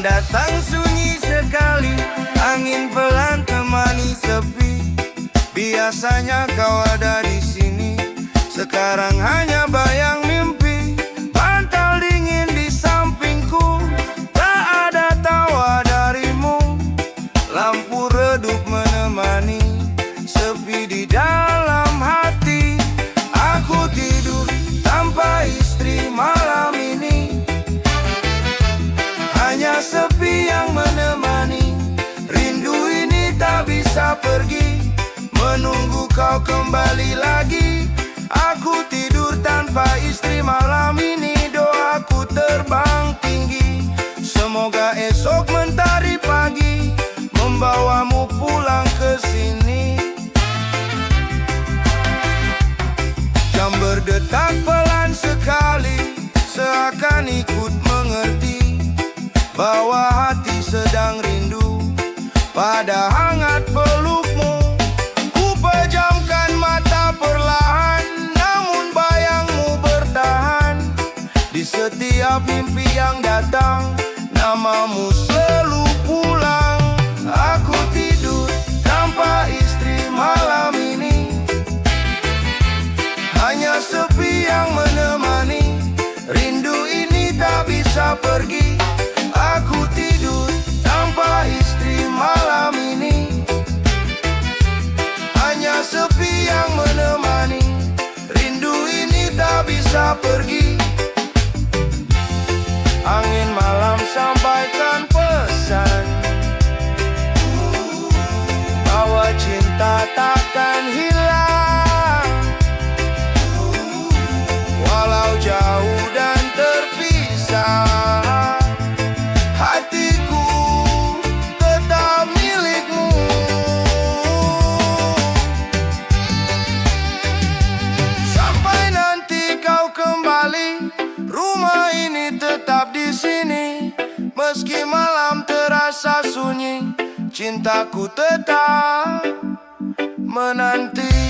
datang sunyi sekali, angin pelan temani sepi. Biasanya kau ada di sini, sekarang hanya bayang mimpi. Bantal dingin di sampingku, tak ada tawa darimu. Lampu redup menemani, sepi di dalam hati. Aku tidur tanpa istri malam ini, hanya sepi yang menemani. Rindu ini tak bisa pergi, menunggu kau kembali lagi. Aku tidur tanpa istri malam ini, doaku terbang tinggi. Semoga esok mentari pagi membawamu pulang ke sini. Jam berdetak pelan sekali, seakan ikut mengerti bahwa hati sedang rindu pada hangat pelukmu. Ku pejamkan mata perlahan, namun bayangmu bertahan. Di setiap mimpi yang datang, namamu selalu pulang. Aku tidur tanpa istri malam ini, hanya sepi yang menemani. Rindu ini tak bisa pergi. Aku tidur tanpa istri malam ini, hanya sepi yang menemani. Rindu ini tak bisa pergi. Angin malam sampaikan pesan bahwa cinta takkan hilang, walau jauh dan terpisah. Hatiku tetap milikmu. Sampai nanti kau kembali, rumah ini tetap di sini. Meski malam terasa sunyi, cintaku tetap menanti.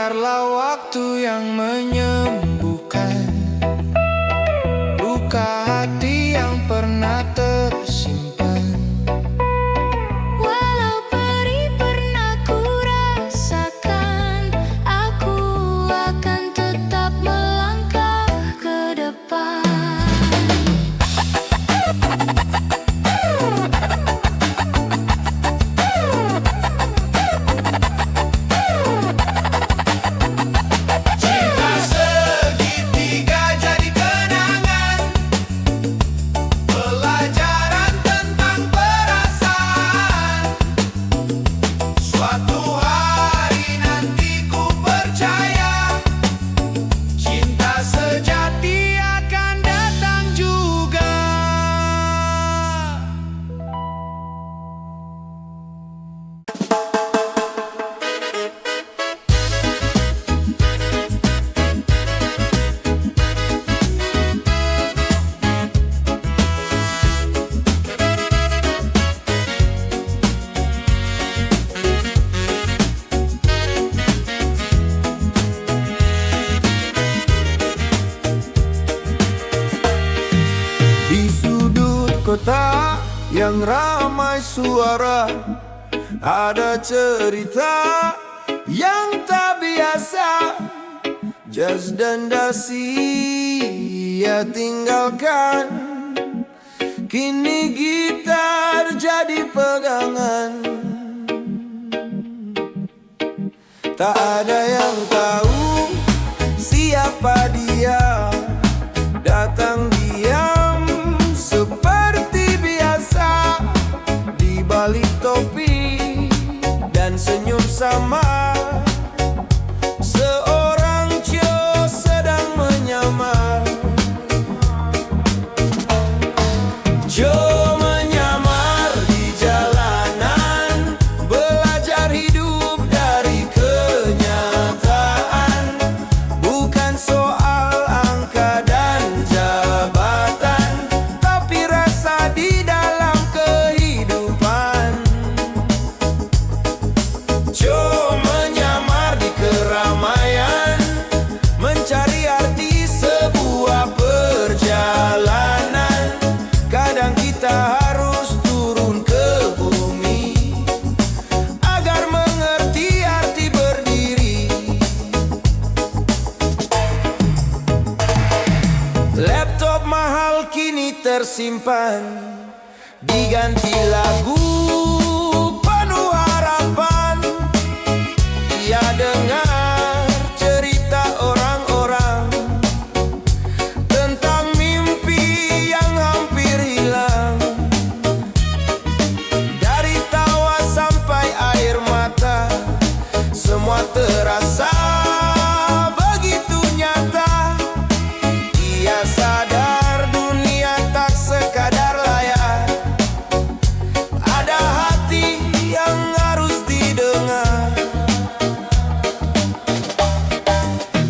biarlah waktu yang menyembuhkan luka hati yang pernah tersimpan. Walau perih pernah ku rasakan, aku akan tetap melangkah ke depan. Cinta segitiga jadi kenangan, pelajaran tentang perasaan. Suatu hari nanti ku percaya, cinta sejati akan datang juga. Di sudut kota yang ramai suara, ada cerita yang tak biasa. Jazz dan dasi ia tinggalkan, kini gitar jadi pegangan. Tak ada yang tahu siapa dia, datang diam seperti biasa. Di balik topi dan senyum sama, seorang Cio sedang menyamar. Cio menyamar di jalanan, belajar hidup dari kenyataan. Bukan soal angka dan jabatan, tapi rasa di dalam kehidupan. Cio menyamar di keramaian, mencari arti sebuah perjalanan. Kadang kita harus turun ke bumi agar mengerti arti berdiri. Laptop mahal kini tersimpan, diganti lagu penuh harapan. Ia dengar cerita orang-orang tentang mimpi yang hampir hilang. Dari tawa sampai air mata, semua terasa begitu nyata. Ia sadar dunia tak sekadar layar, ada hati yang harus didengar.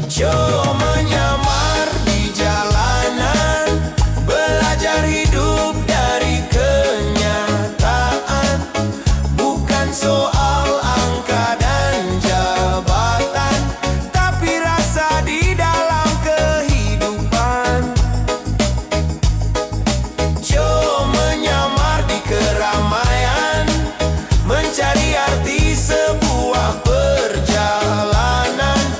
Cio menyamar di jalanan, belajar hidup dari kenyataan. Bukan soal angka dan jabatan, tapi rasa di dalam kehidupan. Cio menyamar di keramaian, mencari arti sebuah perjalanan.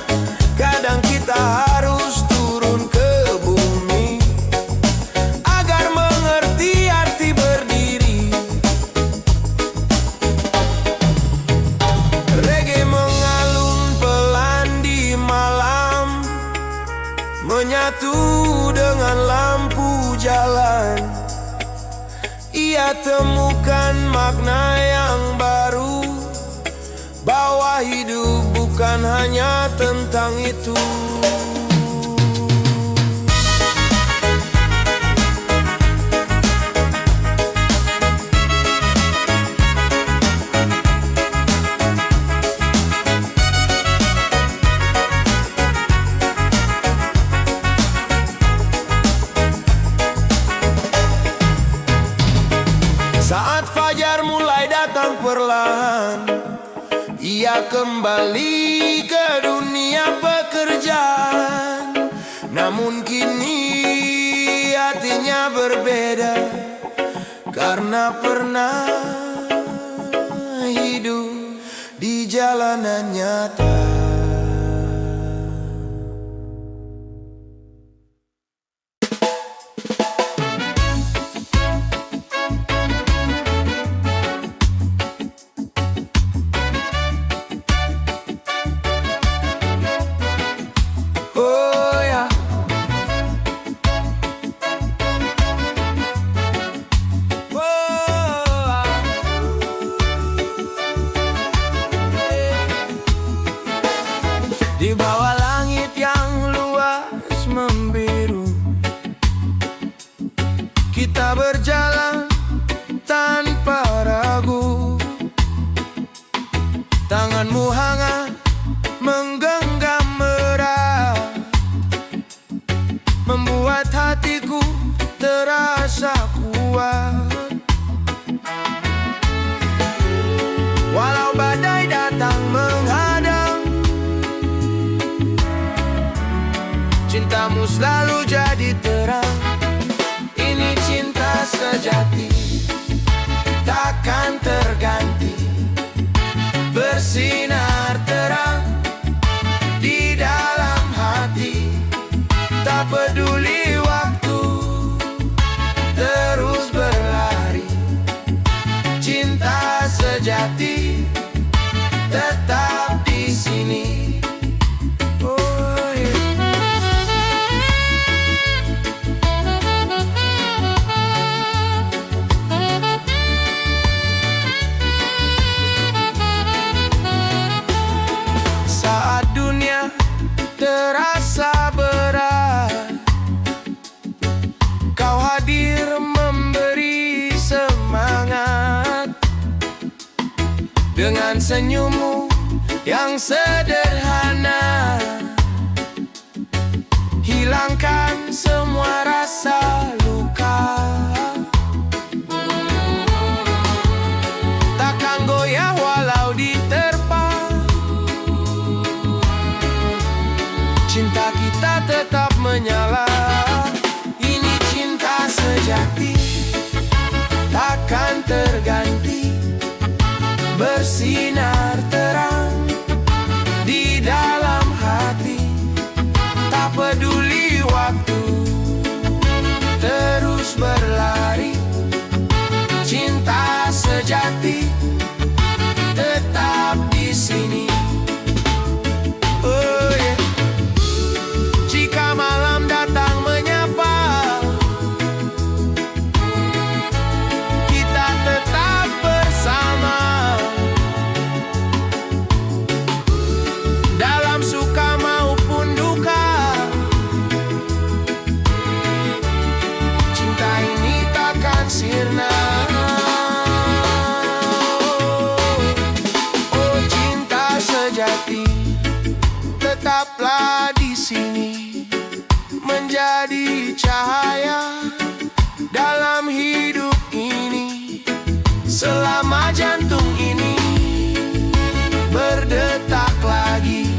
Kadang kita harus turun ke bumi agar mengerti arti berdiri. Reggae mengalun pelan di malam, menyatu dengan lampu jalan. Ia temukan makna yang baru, bahwa hidup bukan hanya tentang itu. Saat fajar mulai datang perlahan, ia kembali pergi ke dunia pekerjaan, namun kini hatinya berbeda karena pernah hidup di jalanan nyata. Oh ya, di bawah langit yang luas membiru, kita berjalan tanpa ragu. Tanganmu hangat menggenggam erat, membuat hatiku terasa kuat. Walau badai datang menghadang, cintamu selalu jadi terang. Ini cinta sejati, takkan terganti, bersinar terang di dalam hati. Tak peduli waktu terus berlari, cinta sejati tetap di sini. Oh, yeah. Saat dunia terasa berat, kau hadir memberi semangat. Dengan senyummu yang sederhana, hilangkan semua rasa luka. Takkan goyah walau diterpa, cinta kita tetap menyala. Ini cinta sejati, takkan terganti, bersinar terang di dalam hati. Tak peduli waktu terus berlari, cinta sejati tetap di sini. Oh, yeah. Jika malam datang menyapa, kita tetap bersama. Dalam suka maupun duka, cinta ini takkan sirna. Oh, cinta sejati tetaplah di sini, menjadi cahaya dalam hidup ini. Selama jantung ini berdetak lagi,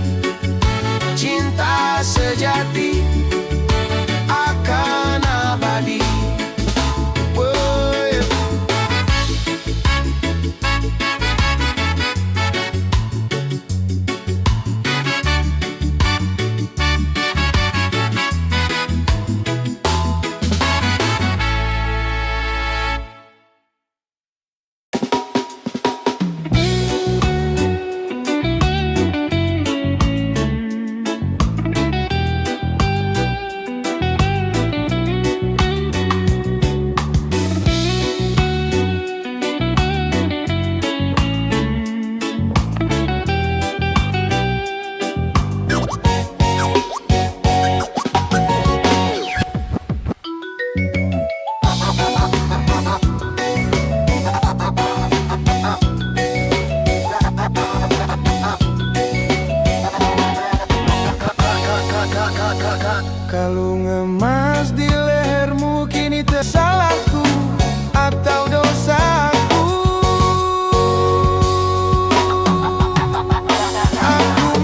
cinta sejati akan abadi. Oh, yeah. Kalung emas di lehermu kini tersalahku atau dosaku. Aku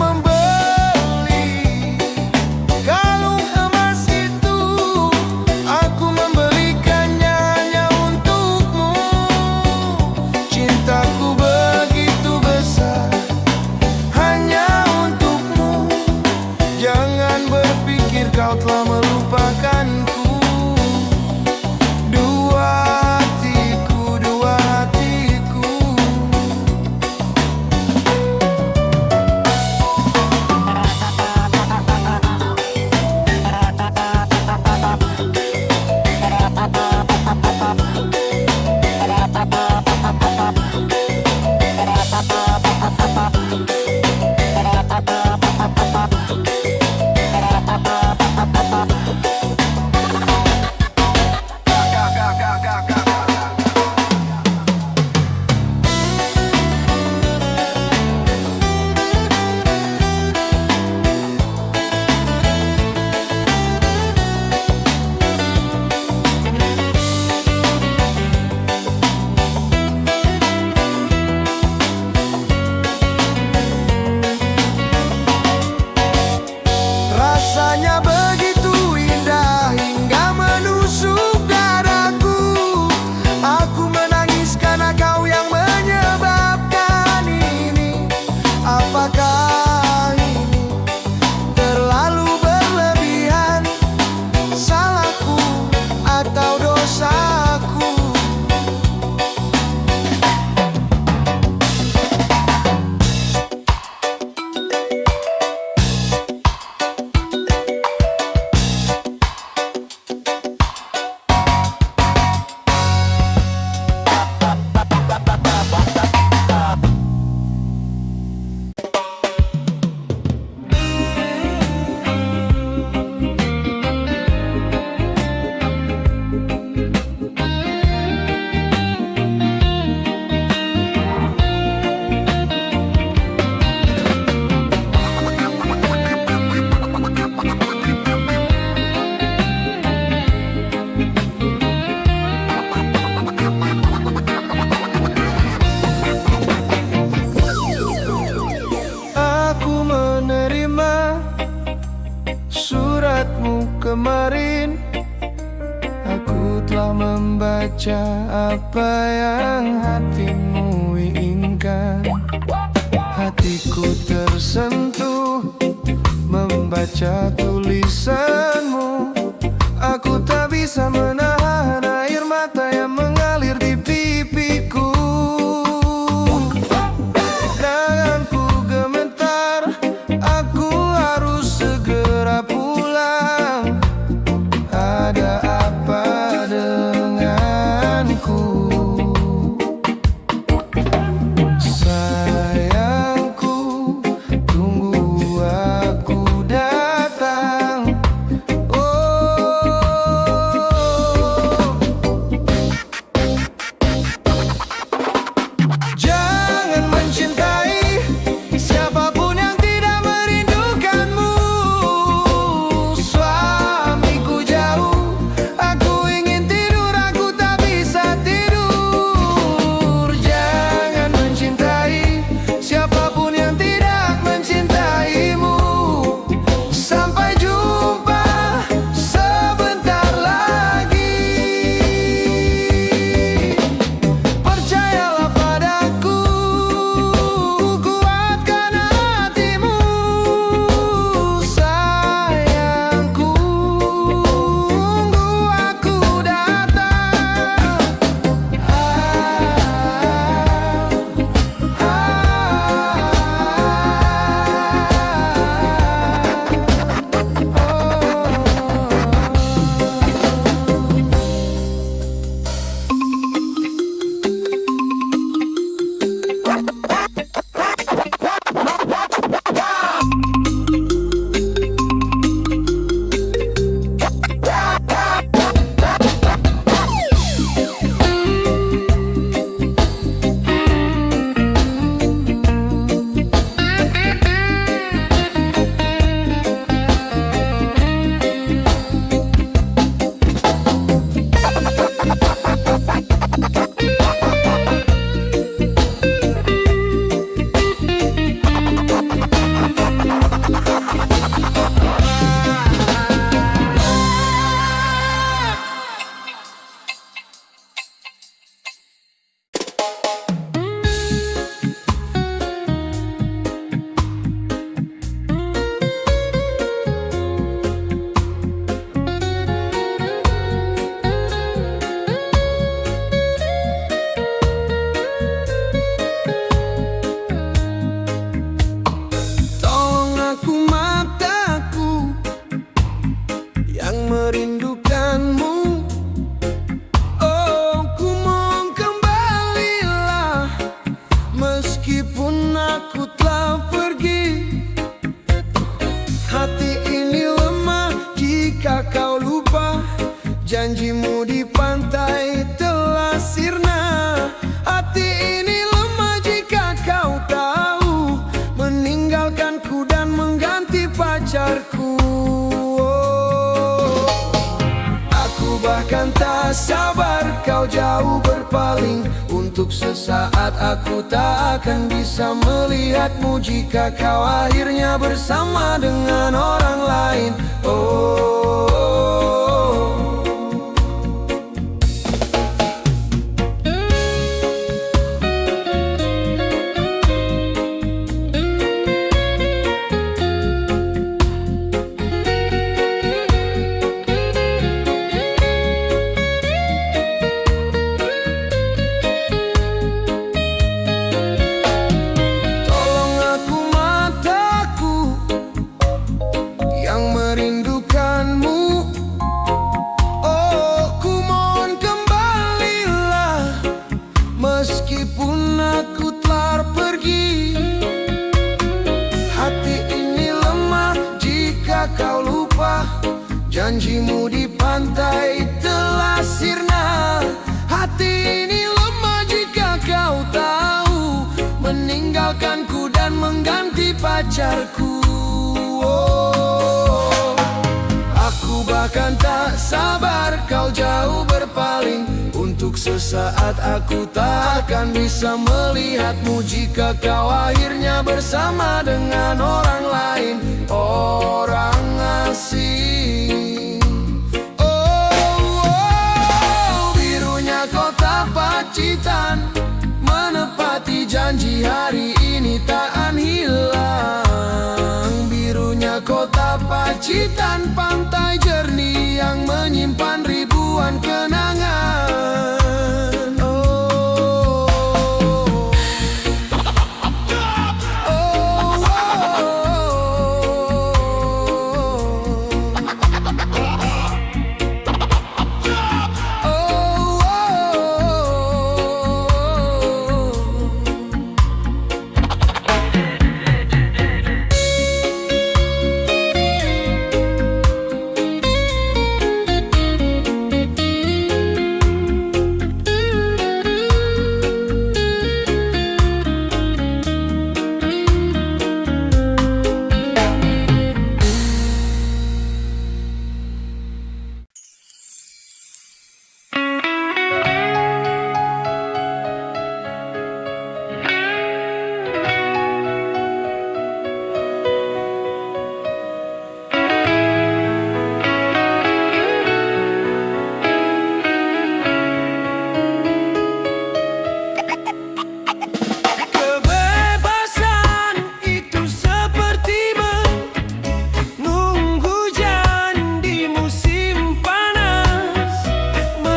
menerima suratmu kemarin. Aku telah membaca apa yang hatimu inginkan. Hatiku tersentuh membaca tulisanmu. Aku tak bisa menahan air mata yang mengalir di pipiku. Tanganku gemetar, aku harus segera pulang. Ada apa denganku? Sayangku, tunggu aku datang. Jangan mencintai siapapun yang tidak merindukanmu. Suamiku jauh, aku ingin tidur, aku tak bisa tidur. Jangan mencintai siapapun yang tidak mencintaimu. Sampai jumpa sebentar lagi. Percayalah padaku, kuatkan hatimu. Sayangku, tunggu aku datang. Tolong aku mataku yang merindukanmu. Oh, ku mohon kembalilah meskipun aku telah pergi. Hati ini lemah jika kau lupa janjimu di pantai telah sirna. Hati ini lemah jika kau tahu meninggalkanku dan mengganti pacarku. Oh, aku bahkan tak sabar kau jauh berpaling. Untuk sesaat aku tak akan bisa melihatmu jika kau akhirnya bersama dengan orang lain. Oh, tolong aku mataku yang merindukanmu. Oh, ku mohon kembalilah meskipun aku telah pergi. Hati ini lemah jika kau lupa janjimu di pantai telah sirna. Hati ini lemah jika kau tahu meninggalkanku dan mengganti pacarku. Oh, aku bahkan tak sabar kau jauh berpaling. Untuk sesaat aku tak akan bisa melihatmu jika kau akhirnya bersama dengan orang lain, orang asing. Oh, birunya kota Pacitan menepati janji hari ini takkan hilang. Birunya kota Pacitan, pantai jernih yang menyimpan ribuan kenangan.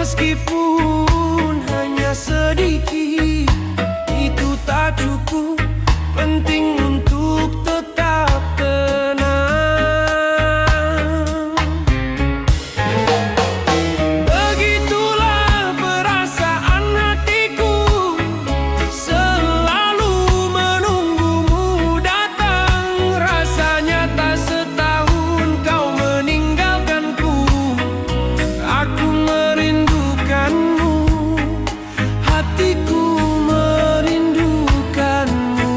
Meskipun hanya sedikit, itu tak cukup penting untuk tetap tenang. Begitulah perasaan hatiku, selalu menunggumu datang. Rasanya tak setahun kau meninggalkanku, aku merindukanmu, hatiku merindukanmu.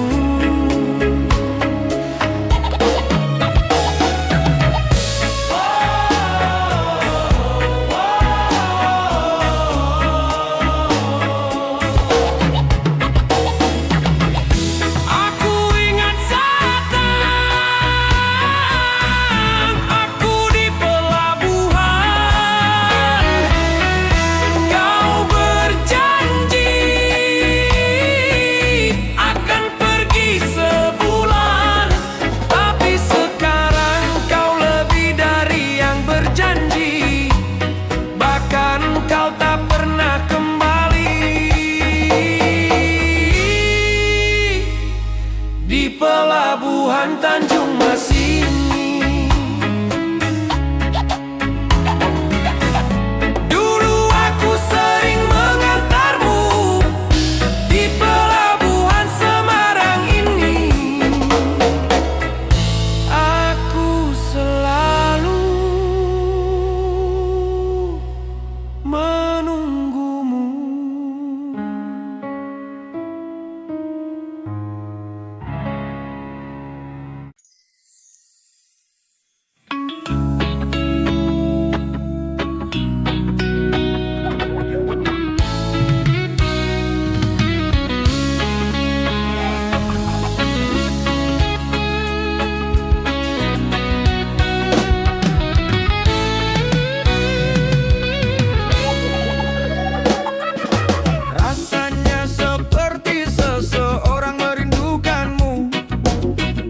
Aku ingat saat aku di pelabuhan. Kau berjanji akan pergi sebulan, tapi sekarang kau lebih dari yang berjanji. Bahkan kau tak pernah kembali. Di pelabuhan Tanjung Mas ini, dulu aku sering mengantarmu. Di pelabuhan Semarang ini, aku selalu menunggumu. Rasanya seperti seseorang merindukanmu.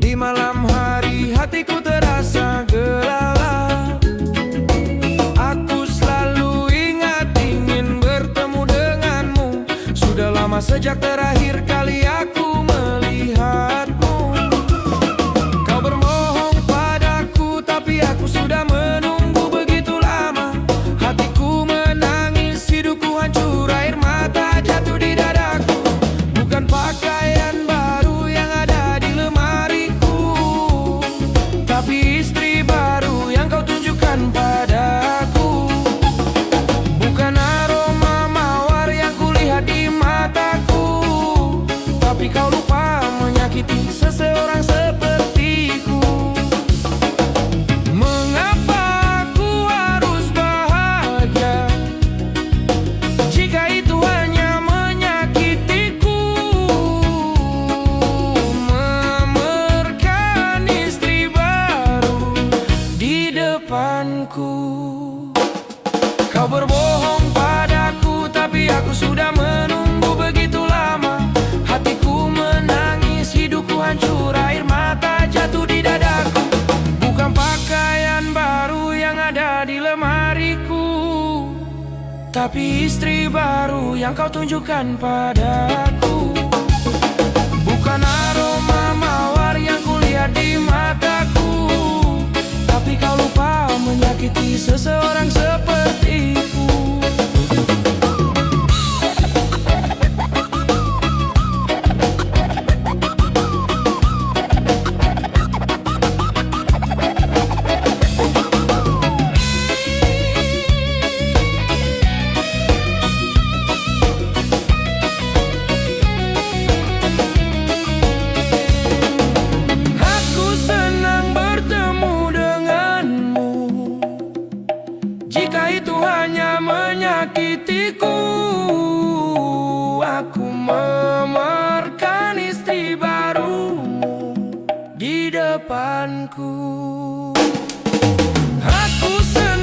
Di malam hari hatiku terasa gelap. Aku selalu ingat ingin bertemu denganmu. Sudah lama sejak terakhir kali aku melihatmu. Kau berbohong padaku, tapi aku sudah menunggu begitu lama. Hatiku menangis, hidupku hancur, air mata jatuh di dadaku. Bukan pakaian baru yang ada di lemariku, tapi istri baru yang kau tunjukkan padaku. Bukan aroma mawar yang kulihat di mataku, depanku. Kau berbohong padaku, tapi aku sudah menunggu begitu lama. Hatiku menangis, hidupku hancur, air mata jatuh di dadaku. Bukan pakaian baru yang ada di lemariku, tapi istri baru yang kau tunjukkan padaku. Bukan aroma mawar yang kulihat di mataku, tapi kau lupa menyakiti seseorang sepertiku. Aku senang bertemu denganmu, jika itu hanya menyakitiku. Aku memarkan istri barumu di depanku. Aku senang